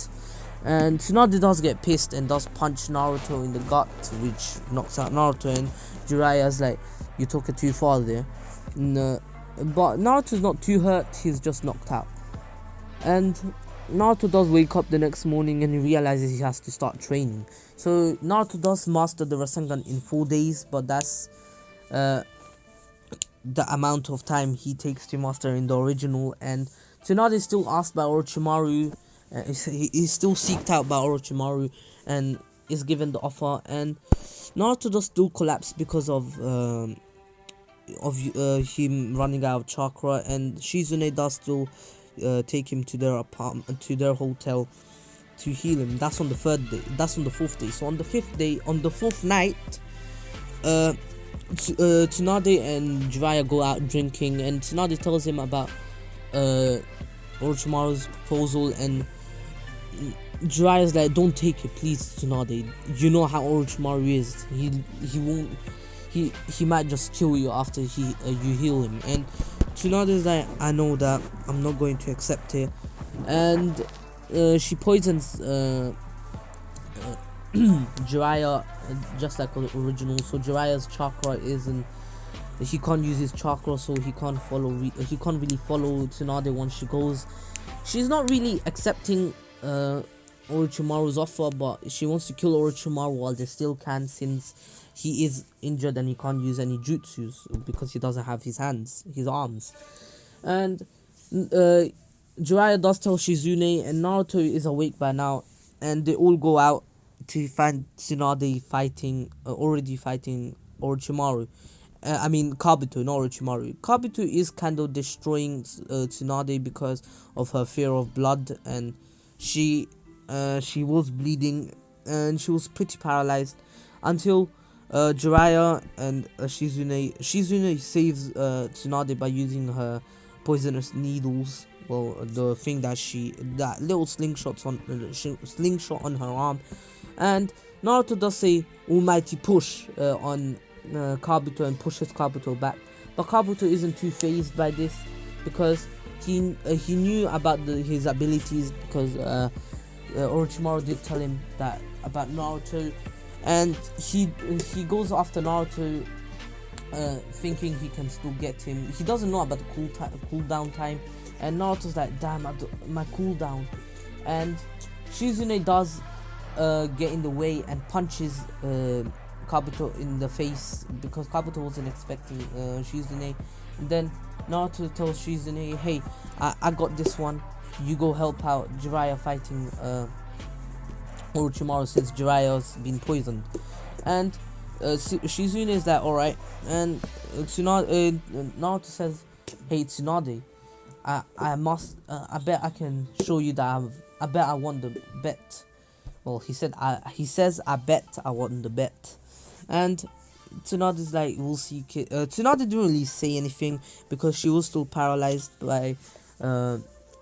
And Tsunade does get pissed and does punch Naruto in the gut, which knocks out Naruto, and Jiraiya's like, "You took it too far there." But Naruto's not too hurt, he's just knocked out. And Naruto does wake up the next morning and he realizes he has to start training. So Naruto does master the Rasengan in 4 days, but that's the amount of time he takes to master in the original. And Tsunade is still asked by Orochimaru, he's still seeked out by Orochimaru and is given the offer, and Naruto does still collapse because of him running out of chakra, and Shizune does still take him to their apartment, to their hotel, to heal him. That's on the 3rd day. That's on the 4th day. So on the 5th day, on the 4th night, Tsunade and Jiraiya go out drinking, and Tsunade tells him about Orochimaru's proposal, and Jiraiya's like, "Don't take it, please, Tsunade. You know how Orochimaru is. He won't. He might just kill you after you heal him." And Tsunade is like, "I know that. I'm not going to accept it." And she poisons Jiraiya just like the original. So Jiraiya's chakra isn't. He can't use his chakra, so he can't really follow Tsunade once she goes. She's not really accepting Orochimaru's offer, but she wants to kill Orochimaru while they still can, since he is injured and he can't use any jutsus because he doesn't have his arms. And Jiraiya does tell Shizune, and Naruto is awake by now, and they all go out to find Tsunade already fighting Orochimaru. Kabuto, not Orochimaru. Kabuto is kind of destroying Tsunade because of her fear of blood, and she was bleeding and she was pretty paralyzed until Jiraiya and Shizune saves Tsunade by using her poisonous needles. Well, the thing that little slingshot on her arm, and Naruto does say almighty push on Kabuto and pushes Kabuto back, but Kabuto isn't too phased by this because he knew about his abilities, because Orochimaru did tell him that about Naruto, and he goes after Naruto thinking he can still get him. He doesn't know about the cooldown time, and Naruto's like, "Damn, my cooldown," and Shizune does get in the way and punches Kabuto in the face because Kabuto wasn't expecting Shizune. And then Naruto tells Shizune, hey, I got this one. You go help out Jiraiya fighting Orochimaru since Jiraiya's been poisoned. And Shizune is like, alright. And Naruto says, hey Tsunade, I bet I can show you that I bet I won the bet. Well, he says I bet I won the bet. And Tsunade's like, we'll see, kid. Tsunade didn't really say anything because she was still paralyzed by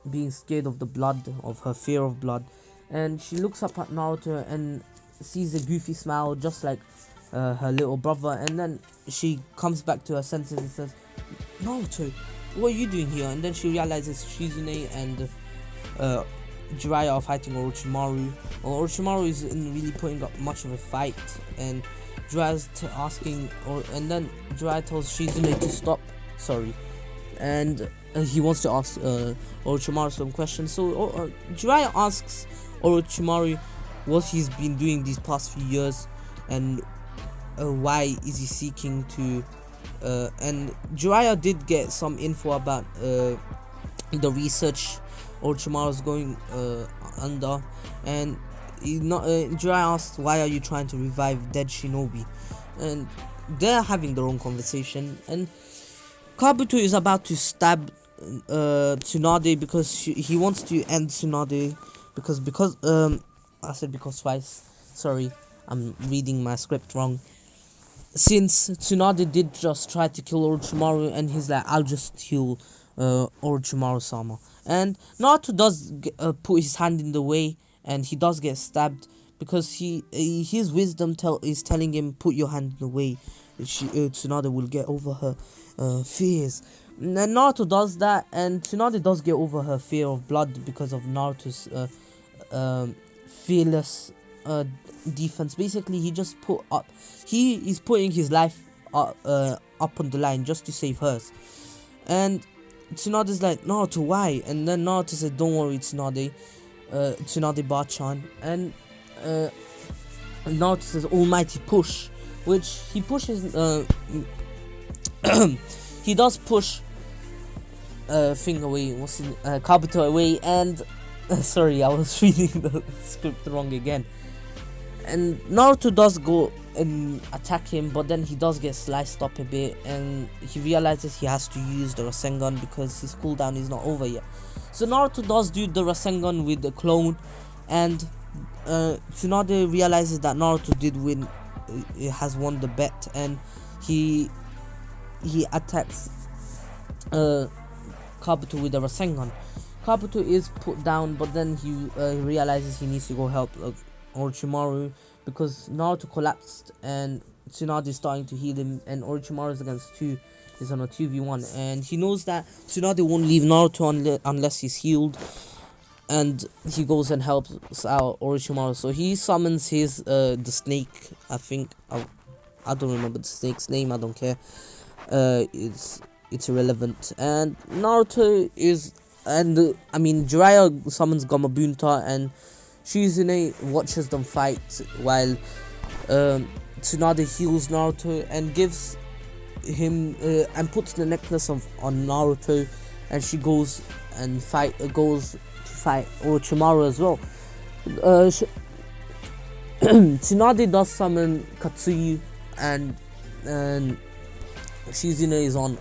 being scared of the blood, of her fear of blood. And she looks up at Naruto and sees a goofy smile just like her little brother. And then she comes back to her senses and says, Naruto, what are you doing here? And then she realizes Shizune and Jiraiya are fighting Orochimaru. Well, Orochimaru isn't really putting up much of a fight, and Jiraiya's asking, and then Jiraiya tells Shizune to stop. Sorry, and he wants to ask Orochimaru some questions. So Jiraiya asks Orochimaru what he's been doing these past few years, and why is he seeking to. And Jiraiya did get some info about the research Orochimaru's going under, and Jiraiya asked, why are you trying to revive dead shinobi? And they're having their own conversation, and Kabuto is about to stab Tsunade because he wants to end Tsunade because I said because twice, sorry, I'm reading my script wrong. Since Tsunade did just try to kill Orochimaru, and he's like, I'll just heal Orochimaru-sama. And Naruto does put his hand in the way, and he does get stabbed because his wisdom is telling him, put your hand in the way. Tsunade will get over her fears. And then Naruto does that, and Tsunade does get over her fear of blood because of Naruto's fearless defense. Basically, he just he is putting his life up on the line just to save hers. And Tsunade's like, Naruto, why? And then Naruto said, don't worry, Tsunade Bachan. And Naruto says, almighty push, which he pushes. He does push thing away, Kabuto away, and sorry, I was reading the script wrong again. And Naruto does go and attack him, but then he does get sliced up a bit, and he realizes he has to use the Rasengan because his cooldown is not over yet. So Naruto does do the Rasengan with the clone, and Tsunade realizes that Naruto did win, has won the bet, and he attacks Kabuto with the Rasengan. Kabuto is put down, but then he realizes he needs to go help Orochimaru because Naruto collapsed and Tsunade is starting to heal him, and Orochimaru is against 2. He's on a 2v1, and he knows that Tsunade won't leave Naruto unless he's healed, and he goes and helps out Orochimaru. So he summons his the snake. I think I don't remember the snake's name. I don't care. It's irrelevant. And Naruto is, and Jiraiya summons Gamabunta, and Shizune watches them fight while Tsunade heals Naruto and gives him and puts the necklace on Naruto, and she goes to fight Orochimaru as well. Tsunade does summon Katsuyu, and Shizune is on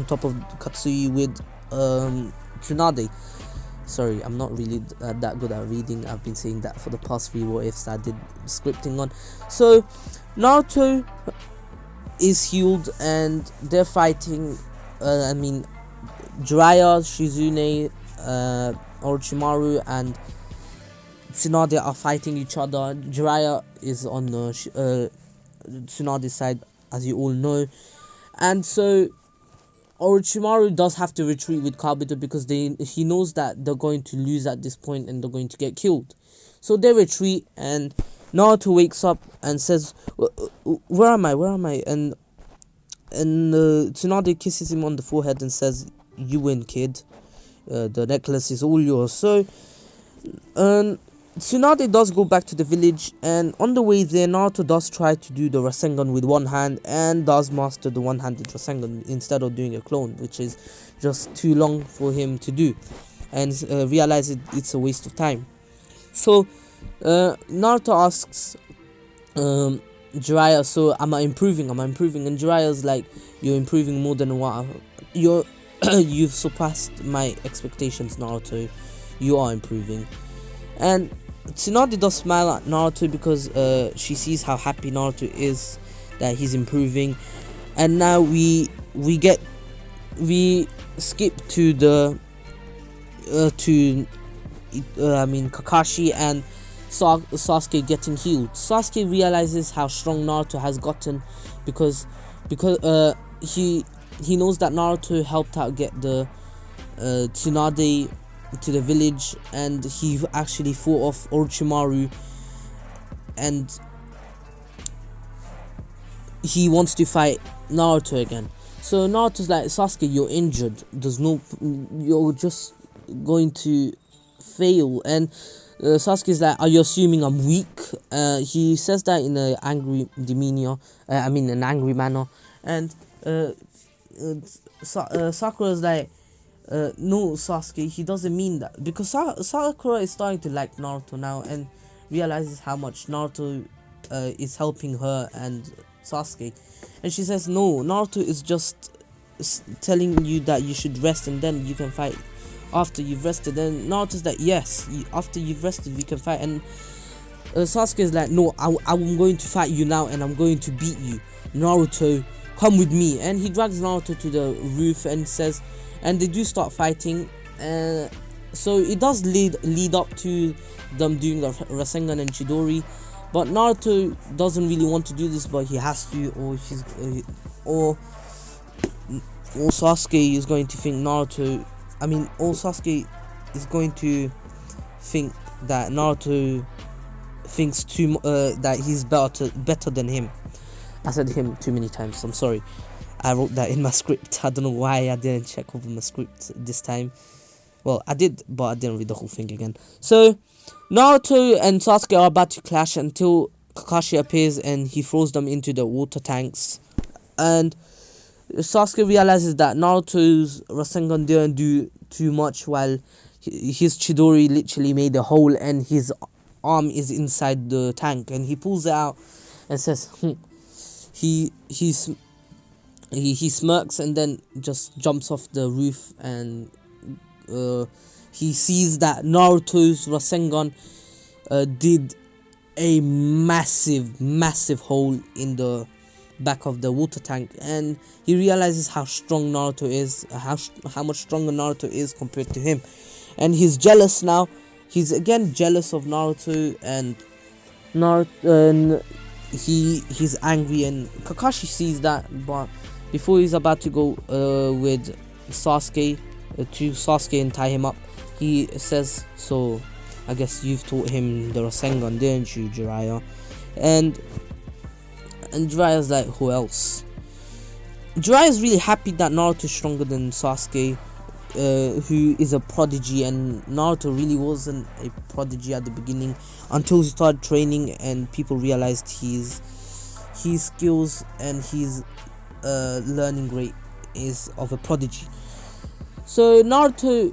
top of Katsuyu with Tsunade. Sorry, I'm not really that good at reading. I've been saying that for the past 3 what ifs I did scripting on. So Naruto is healed and they're fighting. Jiraiya, Shizune, Orochimaru and Tsunade are fighting each other. Jiraiya is on Tsunade's side, as you all know, and so Orochimaru does have to retreat with Kabuto because he knows that they're going to lose at this point and they're going to get killed. So they retreat, and Naruto wakes up and says, where am I? And Tsunade kisses him on the forehead and says, you win, kid. The necklace is all yours. So Tsunade does go back to the village, and on the way there, Naruto does try to do the Rasengan with one hand and does master the one-handed Rasengan instead of doing a clone, which is just too long for him to do, and realizes it's a waste of time. So Naruto asks Jiraiya, so am I improving? Am I improving? And Jiraiya's like, you're improving more than what you're you've surpassed my expectations, Naruto. You are improving. And Tsunade does smile at Naruto because she sees how happy Naruto is that he's improving. And now we skip to the Kakashi and Sasuke getting healed. Sasuke realizes how strong Naruto has gotten because he knows that Naruto helped out get the Tsunade to the village, and he actually fought off Orochimaru, and he wants to fight Naruto again. So Naruto's like, Sasuke, you're injured. You're just going to fail. And Sasuke's like, are you assuming I'm weak? He says that in an angry demeanor. An angry manner. And Sakura's like, no, Sasuke, he doesn't mean that, because Sakura is starting to like Naruto now and realizes how much Naruto is helping her and Sasuke, and she says, no, Naruto is just telling you that you should rest and then you can fight after you've rested. And Naruto's like, yes, after you've rested we can fight. And Sasuke is like, no, I'm going to fight you now and I'm going to beat you. Naruto, come with me. And he drags Naruto to the roof and says, and they do start fighting. So it does lead up to them doing the Rasengan and Chidori, but Naruto doesn't really want to do this, but he has to, or Sasuke is going to think Sasuke is going to think that Naruto thinks that he's better than him. I said him too many times, I'm sorry. I wrote that in my script. I don't know why I didn't check over my script this time. Well, I did, but I didn't read the whole thing again. So Naruto and Sasuke are about to clash until Kakashi appears and he throws them into the water tanks. And Sasuke realizes that Naruto's Rasengan didn't do too much, while his Chidori literally made a hole and his arm is inside the tank. And he pulls it out and says, he smirks and then just jumps off the roof, and he sees that Naruto's Rasengan did a massive hole in the back of the water tank, and he realizes how strong Naruto is, how much stronger Naruto is compared to him, and he's jealous now. He's again jealous of Naruto, and he's angry, and Kakashi sees that, but before he's about to go with Sasuke and tie him up, he says, so I guess you've taught him the Rasengan, didn't you, Jiraiya? And Jiraiya's like, who else? Jiraiya's really happy that Naruto's stronger than Sasuke, who is a prodigy, and Naruto really wasn't a prodigy at the beginning until he started training and people realized his skills and his learning rate is of a prodigy. So Naruto,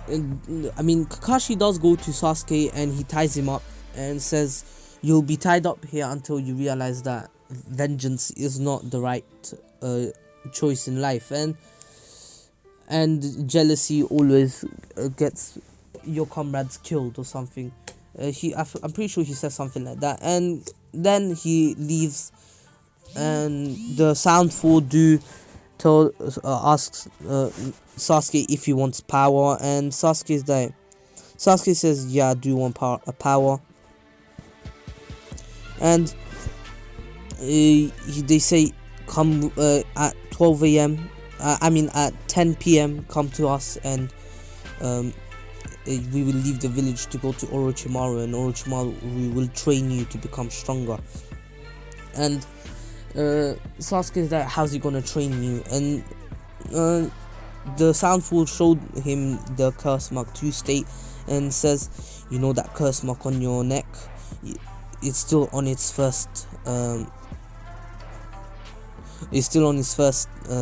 Kakashi does go to Sasuke and he ties him up and says, you'll be tied up here until you realize that vengeance is not the right choice in life, and jealousy always gets your comrades killed or something. I'm pretty sure he says something like that, and then he leaves, and the Sound Four asks Sasuke if he wants power, and Sasuke says, yeah, I do want power. And they say, come at 12 a.m. At 10 p.m. come to us, and we will leave the village to go to Orochimaru, and Orochimaru will train you to become stronger. And Sasuke is like, how's he gonna train you? And the Sound Fool showed him the Curse Mark 2 state, and says, you know that curse mark on your neck, it's still on its first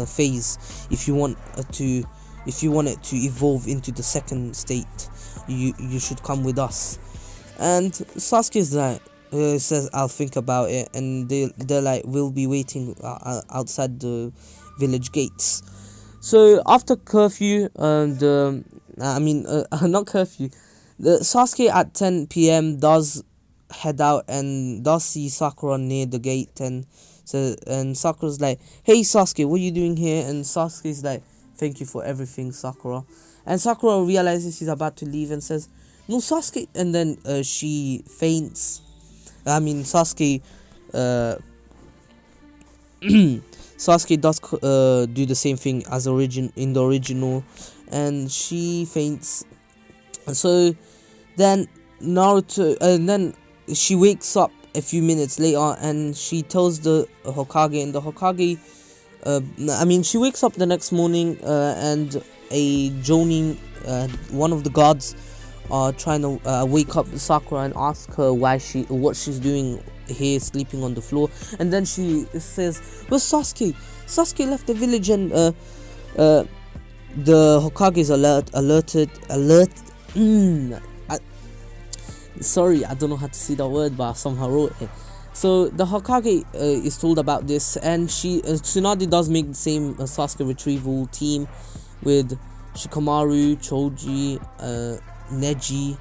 phase. If you want it to evolve into the second state, you should come with us. And Sasuke's like, says, I'll think about it, and they're like, we'll be waiting outside the village gates. So after curfew, not curfew, the Sasuke at 10 p.m. does head out and does see Sakura near the gate, and Sakura's like, hey Sasuke, what are you doing here? And Sasuke's like, thank you for everything, Sakura. And Sakura realizes she's about to leave and says, no, Sasuke. And then she faints. Sasuke Sasuke does do the same thing as in the original, and she faints. So then Naruto, and then she wakes up a few minutes later, and she tells the Hokage, and the Hokage, she wakes up the next morning, and a Jonin, one of the guards, are trying to wake up Sakura and ask her what she's doing here, sleeping on the floor. And then she says, where's Sasuke? Sasuke left the village. And the Hokage is alerted. Sorry, I don't know how to say that word, but I somehow wrote it. So the Hokage is told about this, and Tsunade does make the same Sasuke retrieval team with Shikamaru, Choji, Neji,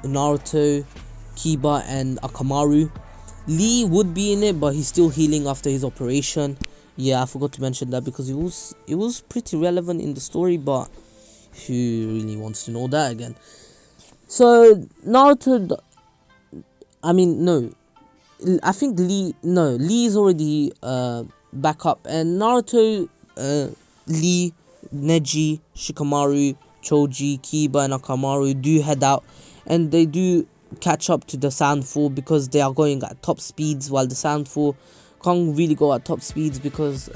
Naruto, Kiba, and Akamaru. Lee would be in it, but he's still healing after his operation. Yeah, I forgot to mention that because it was pretty relevant in the story, but who really wants to know that again? So Naruto, Lee is already back up, and Naruto, Lee, Neji, Shikamaru, Choji, Kiba, and Akamaru do head out, and they do catch up to the Sand 4 because they are going at top speeds, while the Sand 4 can't really go at top speeds because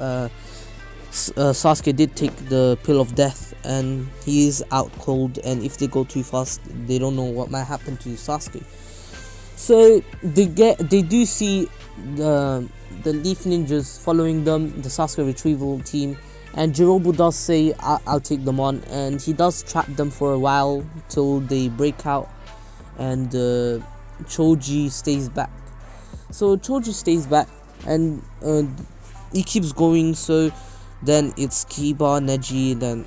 Sasuke did take the pill of death and he is out cold, and if they go too fast they don't know what might happen to Sasuke. So they do see the Leaf Ninjas following them, the Sasuke retrieval team, and Jirobu does say, I'll take them on, and he does trap them for a while till they break out, and Choji stays back. So Choji stays back, and he keeps going. So then it's Kiba, Neji, then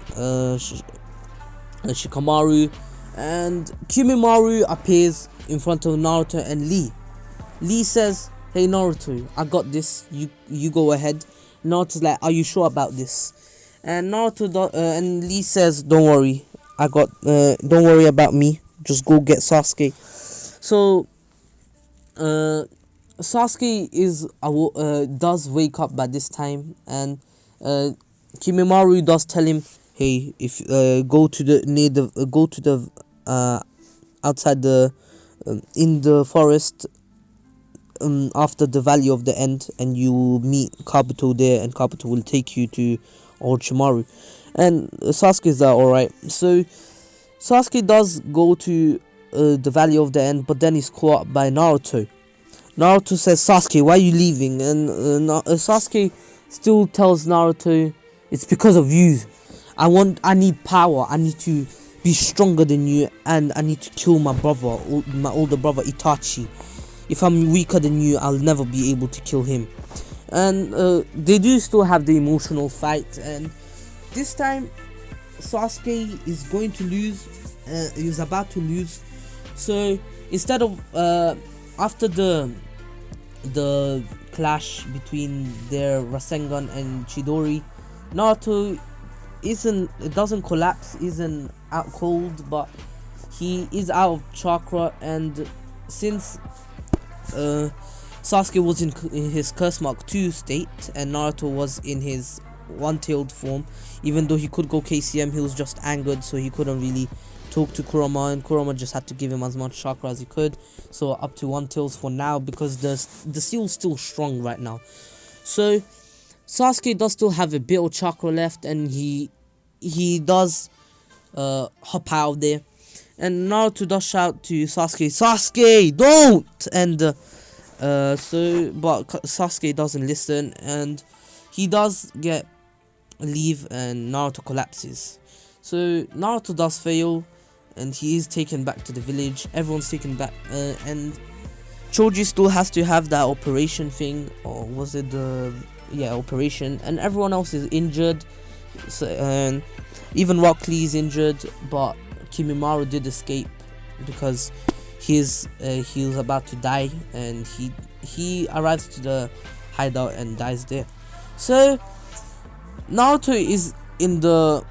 Shikamaru, and Kimimaro appears in front of Naruto and Lee. Lee says, hey Naruto, I got this, you go ahead. Naruto's like, are you sure about this? And Naruto and Lee says, don't worry, don't worry about me, just go get Sasuke. So Sasuke does wake up by this time, and Kimimaro does tell him, hey, if go to the outside the in the forest after the Valley of the End, and you will meet Kabuto there, and Kabuto will take you to Orochimaru. And Sasuke's there, alright. So Sasuke does go to the Valley of the End, but then he's caught up by Naruto. Naruto says, Sasuke, why are you leaving? And Sasuke still tells Naruto, it's because of you. I need power. I need to be stronger than you, and I need to kill my brother, my older brother Itachi. If I'm weaker than you, I'll never be able to kill him. And they do still have the emotional fight, and this time Sasuke is going to lose. He's about to lose. So instead of after the clash between their Rasengan and Chidori, Naruto doesn't collapse, isn't out cold, but he is out of chakra. And since Sasuke was in his Curse Mark 2 state and Naruto was in his one-tailed form, even though he could go KCM, he was just angered, so he couldn't really talk to Kurama, and Kurama just had to give him as much chakra as he could. So up to one-tails for now, because the seal's still strong right now. So Sasuke does still have a bit of chakra left, and he he does hop out of there, and Naruto does shout to Sasuke, Sasuke, don't! And but Sasuke doesn't listen, and he does get leave, and Naruto collapses. So Naruto does fail, and he is taken back to the village. Everyone's taken back, and Choji still has to have that operation thing, or was it the operation? And everyone else is injured. So, and even Rock Lee is injured, but Kimimaro did escape because he was about to die, and he arrives to the hideout and dies there. So Naruto is in the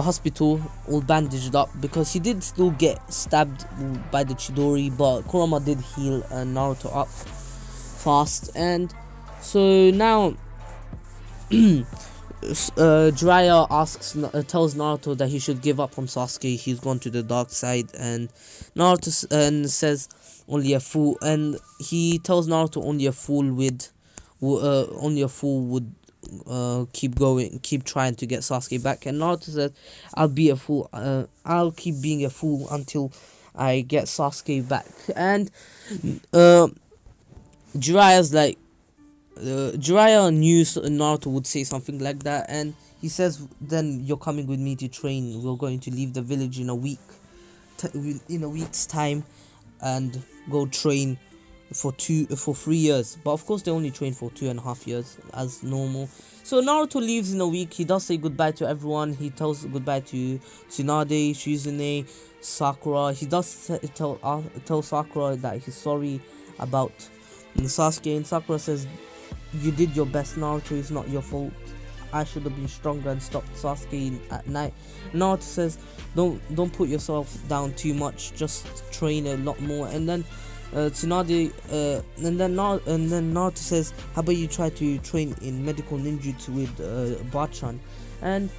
hospital, all bandaged up, because he did still get stabbed by the Chidori, but Kurama did heal Naruto up fast. And so now Jiraiya tells Naruto that he should give up on Sasuke. He's gone to the dark side, and Naruto says only a fool, and he tells Naruto only a fool would keep trying to get Sasuke back. And Naruto says, I'll be a fool, I'll keep being a fool until I get Sasuke back. And Jiraiya's like, Jiraiya knew Naruto would say something like that, and he says, then you're coming with me to train. We're going to leave the village in a week's time, and go train for 3 years. But of course they only train for 2.5 years as normal. So Naruto leaves in a week. He does say goodbye to everyone. He tells goodbye to Tsunade, Shizune, Sakura. He does tell Sakura that he's sorry about Sasuke, and Sakura says, you did your best, Naruto, it's not your fault. I should have been stronger and stopped Sasuke at night. Naruto says, don't put yourself down too much, just train a lot more. And then Tsunade and then Naruto says, how about you try to train in medical ninjutsu with Bachan? And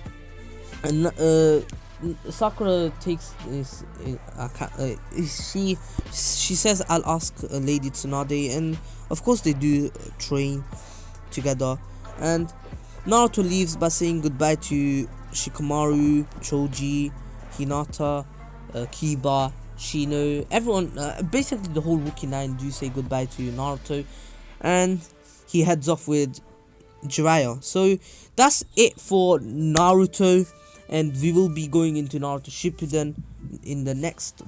Sakura takes this. She says, I'll ask Lady Tsunade, and of course they do train together. And Naruto leaves by saying goodbye to Shikamaru, Choji, Hinata, Kiba, Shino, everyone. Basically the whole Rookie 9 do say goodbye to Naruto, and he heads off with Jiraiya. So that's it for Naruto, and we will be going into Naruto Shippuden in the next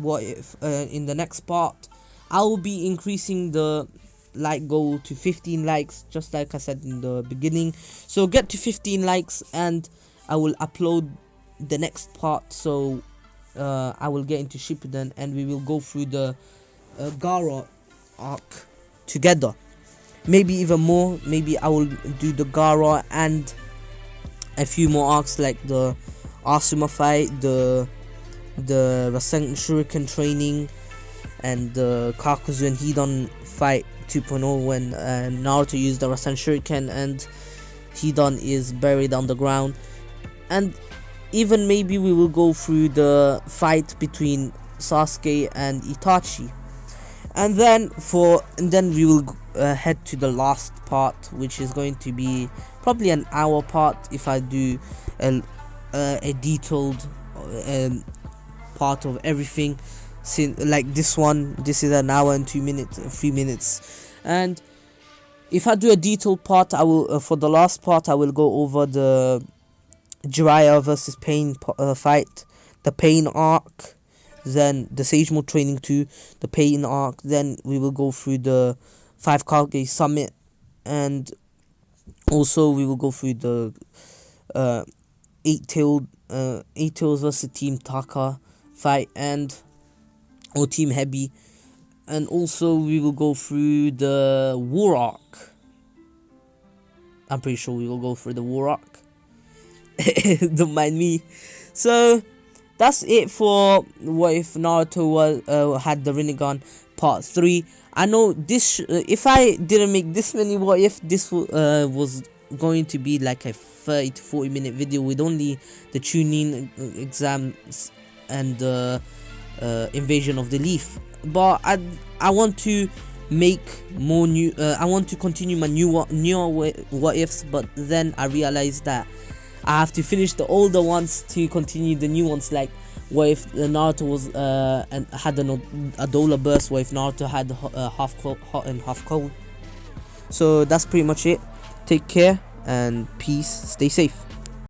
in the next part. I will be increasing the like goal to 15 likes, just like I said in the beginning. So get to 15 likes and I will upload the next part. So I will get into Shippuden and we will go through the Gaara arc together. Maybe even more. Maybe I will do the Gaara and a few more arcs like the Asuma fight, the Rasengan Shuriken training, and the Kakuzu and Hidan fight 2.0 when Naruto used the Rasengan Shuriken and Hidan is buried underground. And even maybe we will go through the fight between Sasuke and Itachi. And then we will head to the last part, which is going to be probably an hour part if I do a detailed part of everything. Like this one, this is an hour and 2 minutes, 3 minutes. And if I do a detailed part, I will for the last part I will go over the Jiraiya versus Pain fight, the Pain arc, then the Sage Mode training 2, the Pain arc. Then we will go through the 5 Kage summit, and also we will go through the 8-tailed versus Team Taka fight or Team Heavy, and also we will go through the War arc. I'm pretty sure we will go through the War arc. Don't mind me. So that's it for What If Naruto had the Rinnegan part 3. I know this if I didn't make this many What If, this was going to be like a 30 to 40 minute video with only the Chunin exams and the invasion of the Leaf. But I want to make more new I want to continue my newer what ifs, but then I realized that I have to finish the older ones to continue the new ones. Like, what if Naruto was and had a Dola burst? What if Naruto had half hot and half cold? So that's pretty much it. Take care and peace. Stay safe.